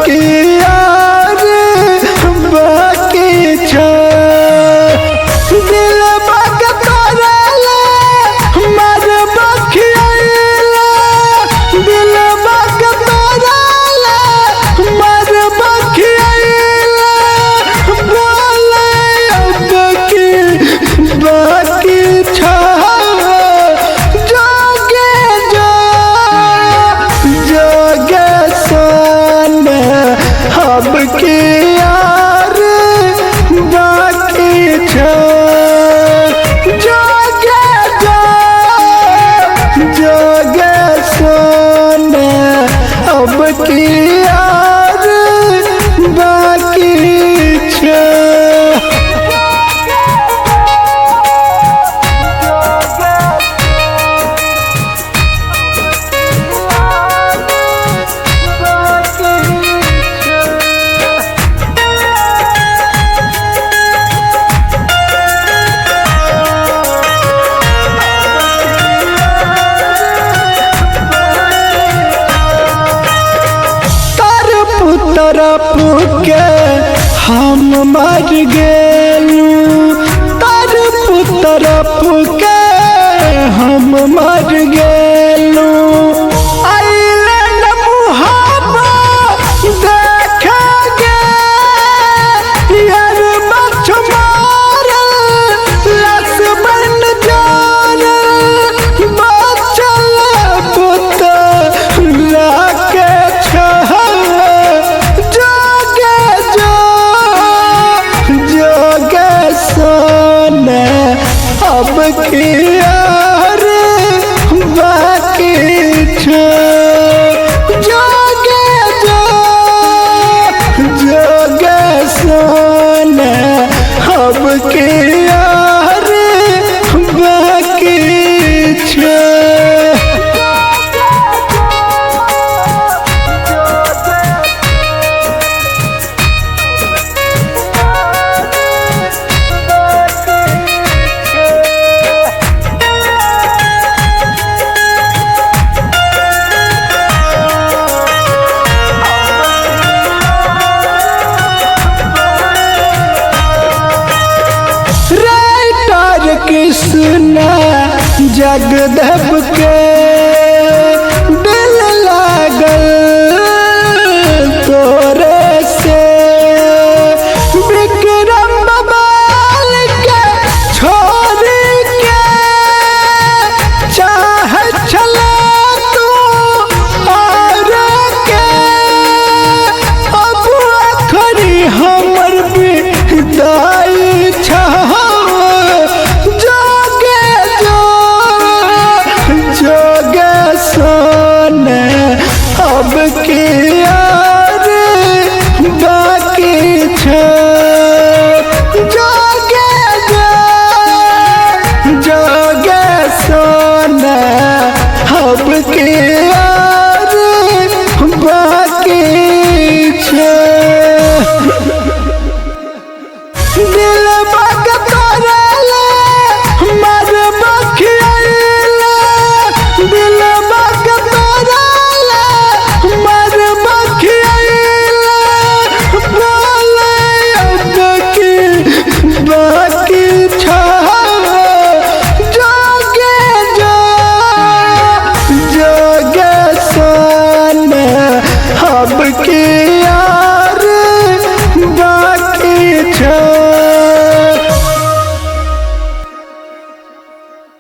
की यार बाकी छा दिल बाग तोरेला मर बखियाला दिल बाग तोरेला मर बखियाला बोले अब की बाकी छा अब की यार बाकी छा जोगे जोगे सोना अब की यार बाकी छा तरफ के हम मर गेलू तरफ के हम मर गेलू आइले न मुहाबा देखेंगे यार मछ मार लस बन जान बचल पुत लाके अब की यार बाकी छा जोगे जोगे सोना अब की यार बाकी छा कृष्णा जगदेव के दिल लागल तोरे से विक्रम बबाल के छोड़ के चाह चला तू और के अब आखरी हमर विदाई छा जोगे सोना अब की यार बाकी छा जोगे जोगे सोना अब की यार बाकी छा दिल बाग तोरेला मर बखियाला दिल बाग तोरेला मर बखियाला बोले अब की बाकी छा जोगे जोगे सोना अब की